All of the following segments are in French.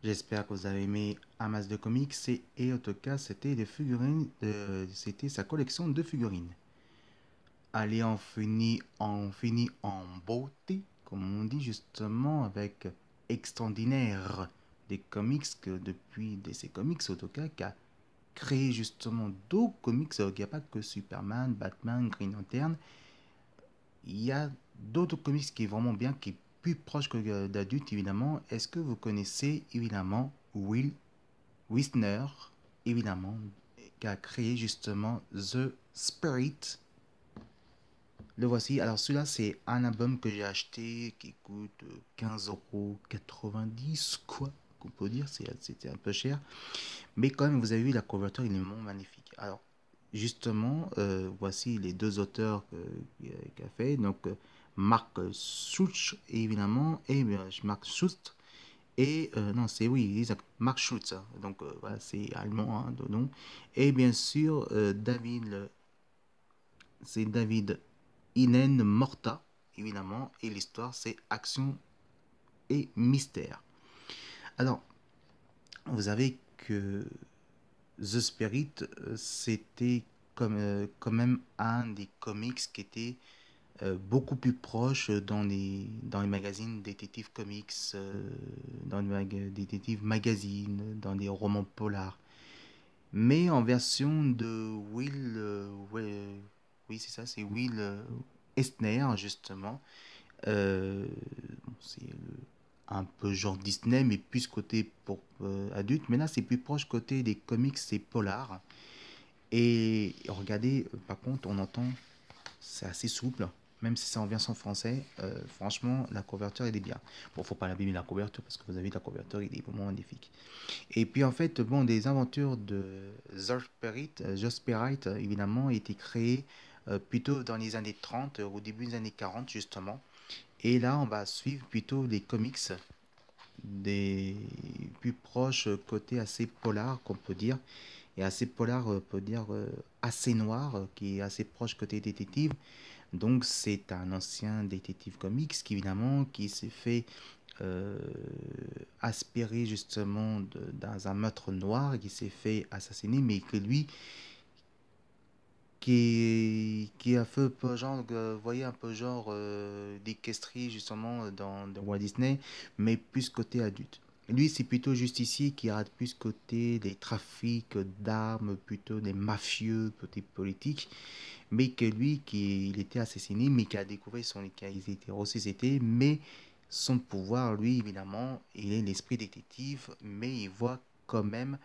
J'espère que vous avez aimé Amas de comics et en tout cas c'était des figurines, c'était sa collection de figurines. Allez, on finit en beauté, comme on dit justement, avec extraordinaire des comics que depuis de ces comics en tout cas qui a créé justement d'autres comics. Il n'y a pas que Superman, Batman, Green Lantern. Il y a d'autres comics qui est vraiment bien, qui est plus proche que d'adultes évidemment. Est-ce que vous connaissez évidemment Will Wisner, évidemment, qui a créé justement The Spirit? Le voici. Alors celui-là, c'est un album que j'ai acheté qui coûte 15,90 € quoi, qu'on peut dire. C'était un peu cher. Mais quand même, vous avez vu la couverture, il est vraiment magnifique. Alors, justement, voici les deux auteurs qu'a fait. Donc, Marc Schultz, évidemment, et Marc Schultz. Et non, c'est oui, exact, Marc Schultz, hein. Donc, voilà, c'est allemand, hein, de nom. Et bien sûr, c'est David Inen Morta, évidemment. Et l'histoire, c'est action et mystère. Alors, vous savez que The Spirit, c'était quand même un des comics qui était beaucoup plus proche dans les magazines Détective Comics, dans les Détective Magazine, dans les romans polars. Mais en version de Will, ouais, oui c'est ça, c'est Will Eisner justement. C'est un peu genre Disney, mais plus côté pour adultes. Mais là, c'est plus proche côté des comics, c'est polar. Et regardez, par contre, on entend, c'est assez souple, même si c'est en version français. Franchement, la couverture, elle est bien. Bon, faut pas l'abîmer la couverture parce que vous avez la couverture, il est vraiment magnifique. Et puis en fait, bon, des aventures de Zospirit, évidemment, a été créées plutôt dans les années 30, au début des années 40, justement. Et là, on va suivre plutôt les comics des plus proches côté assez polar, qu'on peut dire, et assez polar, on peut dire assez noir, qui est assez proche côté détective. Donc c'est un ancien détective comics qui évidemment qui s'est fait euh, aspirer justement dans un meurtre noir, qui s'est fait assassiner, mais que lui qui a fait un peu genre, vous voyez, un peu genre d'équestrie justement dans Walt Disney, mais plus côté adulte. Lui, c'est plutôt justicier qui a plus côté des trafics d'armes, plutôt des mafieux, côté politique, mais que lui, il était assassiné, mais qui a découvert qui a été ressuscité, mais son pouvoir, lui, évidemment, il est l'esprit détective, mais il voit quand même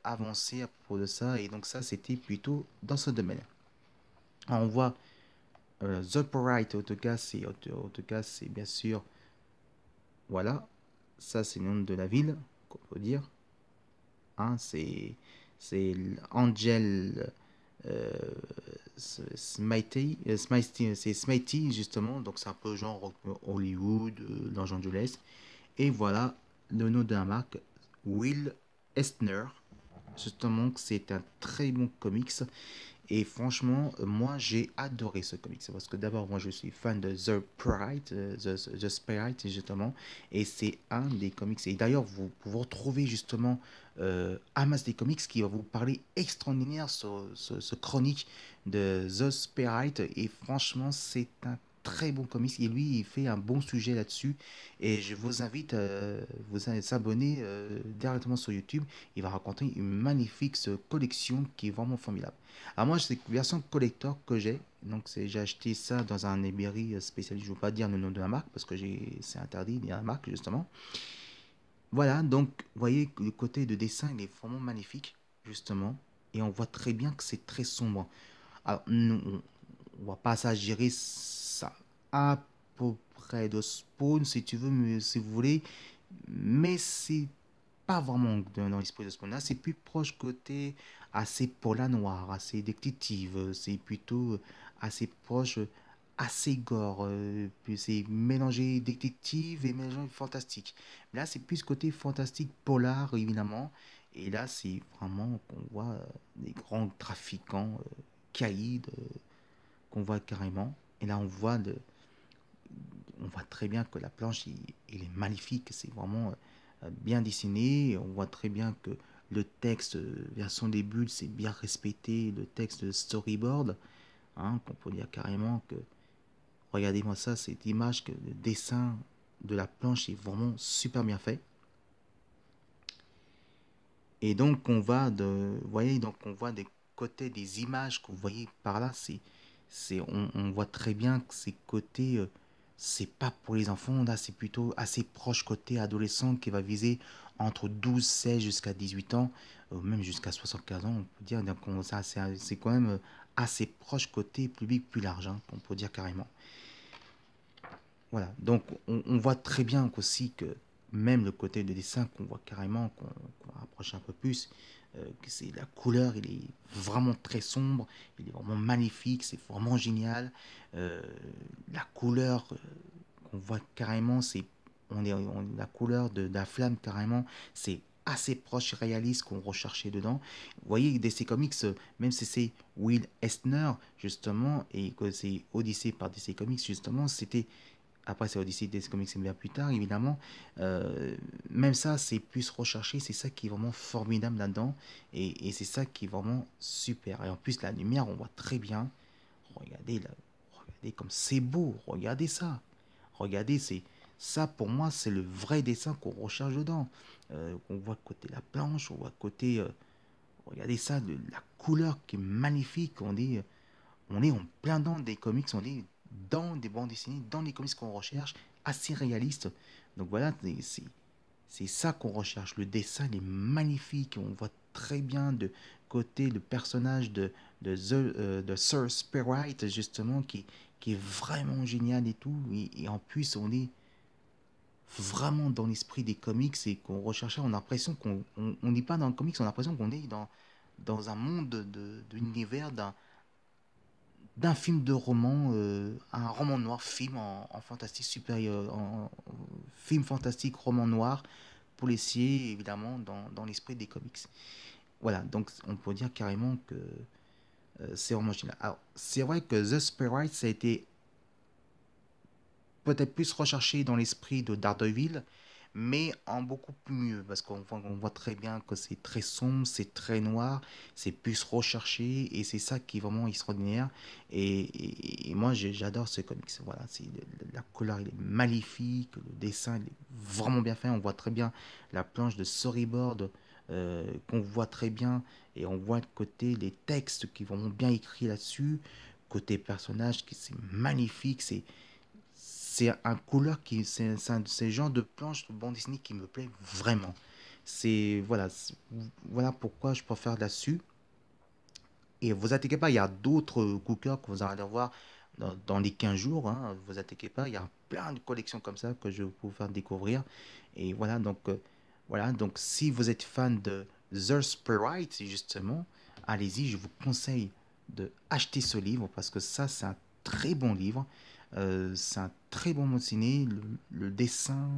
avancer à propos de ça, et donc ça, c'était plutôt dans ce domaine. On voit The Bright, en tout cas, c'est bien sûr, voilà, ça c'est le nom de la ville, qu'on peut dire, hein, c'est Angel euh, Smitey, c'est Smitey justement, donc c'est un peu genre Hollywood, Los Angeles, et voilà le nom de la marque, Will Eisner, justement, c'est un très bon comics. Et franchement, moi j'ai adoré ce comics parce que d'abord, moi je suis fan de The Spirit justement, et c'est un des comics. Et d'ailleurs, vous pouvez retrouver justement Amas des comics qui va vous parler extraordinaire sur ce chronique de The Spirit. Et franchement, c'est un très bon comics et lui il fait un bon sujet là-dessus et je vous invite à vous abonner directement sur YouTube. Il va raconter une magnifique collection qui est vraiment formidable. Alors moi, c'est une version collector que j'ai. Donc j'ai acheté ça dans un librairie spécialisé. Je ne veux pas dire le nom de la marque parce que c'est interdit de dire la marque justement. Voilà, donc vous voyez que le côté de dessin, il est vraiment magnifique justement. Et on voit très bien que c'est très sombre. Alors nous, on va pas s'agir ça à peu près de Spawn si tu veux, si vous voulez. Mais c'est pas vraiment dans l'esprit de ce point-là, c'est plus proche côté assez polar noir, assez détective, c'est plutôt assez proche, assez gore, puis c'est mélangé détective et mélangé fantastique. Là, c'est plus côté fantastique polar, évidemment, et là, c'est vraiment qu'on voit des grands trafiquants, caïds, qu'on voit carrément, et là, on voit très bien que la planche, il est magnifique, c'est vraiment bien dessiné. On voit très bien que le texte, version des bulles, c'est bien respecté, le texte de storyboard, hein, qu'on peut dire carrément que, regardez-moi ça, cette image, que le dessin de la planche est vraiment super bien fait. Et donc vous voyez, donc on voit des côtés des images que vous voyez par là, on voit très bien que ces côtés, c'est pas pour les enfants, là c'est plutôt assez proche côté adolescent qui va viser entre 12, 16 jusqu'à 18 ans, même jusqu'à 75 ans, on peut dire, donc c'est quand même assez proche côté public plus large, hein, on peut dire carrément. Voilà, donc on voit très bien aussi que même le côté de dessin qu'on voit carrément, qu'on rapproche un peu plus, que c'est la couleur, il est vraiment très sombre, il est vraiment magnifique, c'est vraiment génial. Euh, la couleur qu'on voit carrément, la couleur de la flamme carrément, c'est assez proche et réaliste qu'on recherchait dedans. Vous voyez, DC Comics, même si c'est Will Eisner justement, et que c'est Odyssey par DC Comics justement, c'était après, c'est Odyssey des comics, c'est bien plus tard, évidemment. Même ça, c'est plus recherché. C'est ça qui est vraiment formidable là-dedans. Et c'est ça qui est vraiment super. Et en plus, la lumière, on voit très bien. Regardez, là, regardez comme c'est beau. Regardez ça. Regardez, ça pour moi, c'est le vrai dessin qu'on recherche dedans. On voit côté la planche, on voit côté. Regardez ça, la couleur qui est magnifique. On est en plein dans des comics, on est dans des bandes dessinées, dans les comics qu'on recherche, assez réalistes. Donc voilà, c'est ça qu'on recherche. Le dessin il est magnifique, on voit très bien de côté le personnage de Sir Sprite, justement, qui est vraiment génial et tout. Et en plus, on est vraiment dans l'esprit des comics et qu'on recherche, on a l'impression qu'on n'est pas dans le comics, on a l'impression qu'on est dans un monde d'univers, d'un film de roman, un roman noir, film en fantastique supérieur, film fantastique, roman noir, policier, évidemment, dans l'esprit des comics. Voilà, donc on peut dire carrément que c'est vraiment génial. Alors, c'est vrai que The Spirit, ça a été peut-être plus recherché dans l'esprit de Daredevil, mais en beaucoup plus mieux, parce on voit très bien que c'est très sombre, c'est très noir, c'est plus recherché, et c'est ça qui est vraiment extraordinaire. Et moi, j'adore ce comics. Voilà, la couleur, il est magnifique, le dessin, il est vraiment bien fait. On voit très bien la planche de storyboard qu'on voit très bien, et on voit de côté les textes qui vont bien écrits là-dessus, côté personnage, c'est magnifique, c'est un couleur c'est un de ces genres de planches de bande dessinée qui me plaît vraiment. Voilà pourquoi je préfère là-dessus. Et vous inquiétez pas, il y a d'autres cookers que vous allez voir dans les 15 jours, hein, vous inquiétez pas, il y a plein de collections comme ça que je vais vous faire découvrir. Et voilà, donc si vous êtes fan de The Sprite, justement, allez-y, je vous conseille de acheter ce livre parce que ça, c'est un très bon livre. C'est un très bon mot ciné. Le dessin,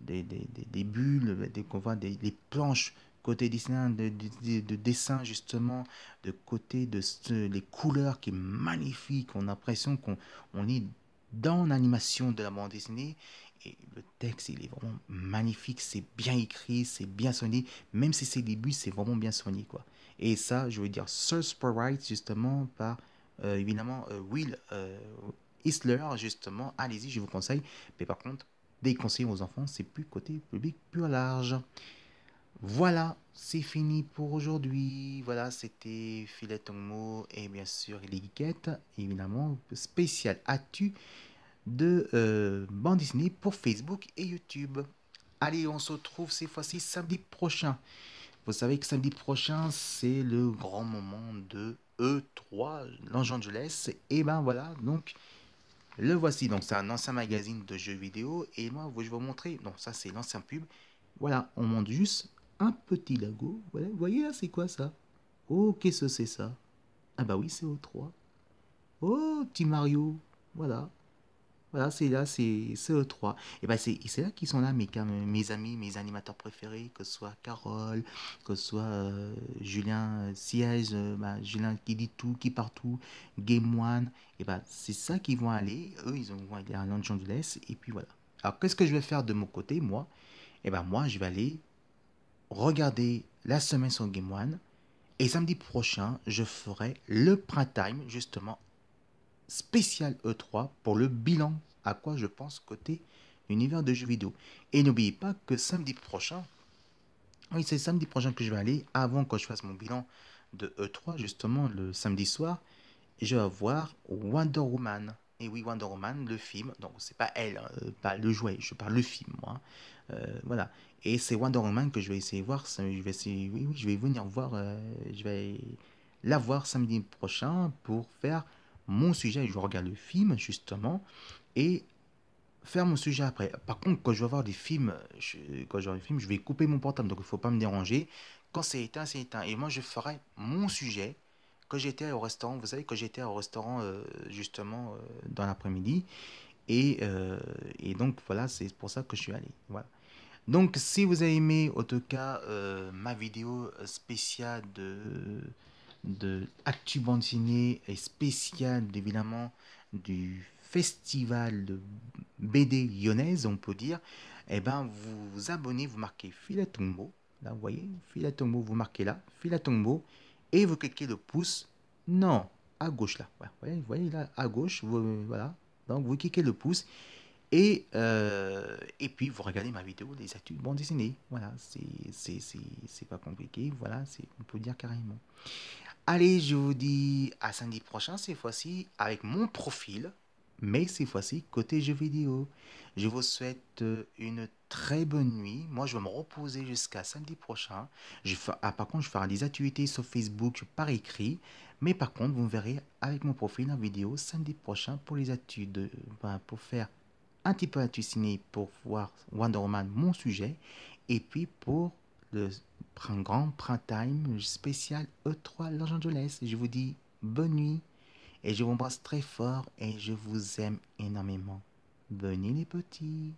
des bulles, qu'on voit les planches côté dessin, de dessin justement, de côté les couleurs qui est magnifique. On a l'impression qu'on est dans l'animation de la bande dessinée. Et le texte, il est vraiment magnifique, c'est bien écrit, c'est bien soigné. Même si c'est début, c'est vraiment bien soigné, quoi. Et ça, je veux dire, Sir Sprite, justement, par évidemment Will Isler, justement. Allez-y, je vous conseille. Mais par contre, des conseils aux enfants, c'est plus côté public plus large. Voilà, c'est fini pour aujourd'hui. Voilà, c'était Filet Tongmo et bien sûr les geekettes, évidemment, spécial actu de bande Disney pour Facebook et YouTube. Allez, on se retrouve cette fois-ci samedi prochain. Vous savez que samedi prochain, c'est le grand moment de E3 Los Angeles. Et ben voilà, donc le voici. Donc c'est un ancien magazine de jeux vidéo. Et moi, je vais vous montrer. Donc ça, c'est l'ancien pub. Voilà, on monte juste un petit Lego. Voilà, vous voyez là, c'est quoi ça? Oh, qu'est-ce que c'est ça? Ah bah oui, c'est O3. Oh, petit Mario. Voilà. Voilà, c'est là, c'est E3. Et ben c'est là qu'ils sont là, mes amis, mes animateurs préférés, que ce soit Carole, que ce soit Julien Siège, Julien qui dit tout, qui partout, Game One. Et ben c'est ça qu'ils vont aller. Eux, vont aller à Los Angeles. Et puis voilà. Alors, qu'est-ce que je vais faire de mon côté, moi? Et ben moi, je vais aller regarder la semaine sur Game One. Et samedi prochain, je ferai le prime time, justement, spécial E3 pour le bilan à quoi je pense côté univers de jeux vidéo. Et n'oubliez pas que samedi prochain, oui, c'est samedi prochain que je vais aller, avant que je fasse mon bilan de E3, justement, le samedi soir, je vais voir Wonder Woman. Et oui, Wonder Woman, le film, donc c'est pas elle, hein, pas le jouet, je parle le film, moi. Voilà. Et c'est Wonder Woman que je vais essayer de voir. Je vais essayer, oui, oui, je vais venir voir, je vais la voir samedi prochain pour faire mon sujet. Je regarde le film, justement, et faire mon sujet après. Par contre, quand je vais voir des films, quand je vais voir des films, je vais couper mon portable, donc il ne faut pas me déranger. Quand c'est éteint, c'est éteint. Et moi, je ferai mon sujet quand j'étais au restaurant. Vous savez, quand j'étais au restaurant, justement, dans l'après-midi. Et donc, voilà, c'est pour ça que je suis allé. Voilà. Donc, si vous avez aimé, en tout cas, ma vidéo spéciale de Actu Bande Dessinée et spéciale, évidemment, du festival de BD lyonnaise, on peut dire, eh ben, vous vous abonnez, vous marquez Filatombo. Là, vous voyez, Filatombo, vous marquez là, Filatombo, et vous cliquez le pouce. Non, à gauche là. Ouais, vous voyez là, à gauche, voilà. Donc, vous cliquez le pouce. Et puis, vous regardez ma vidéo des actus de bande dessinée. Voilà, c'est pas compliqué. Voilà, on peut dire carrément. Allez, je vous dis à samedi prochain, cette fois-ci, avec mon profil, mais cette fois-ci, côté jeux vidéo. Je vous souhaite une très bonne nuit. Moi, je vais me reposer jusqu'à samedi prochain. Par contre, je ferai des activités sur Facebook par écrit. Mais par contre, vous me verrez avec mon profil en vidéo samedi prochain pour les actus pour faire un petit peu à ciné pour voir Wonder Woman, mon sujet, et puis pour le grand prime time spécial E3 Los Angeles. Je vous dis bonne nuit et je vous embrasse très fort et je vous aime énormément. Bonne nuit les petits.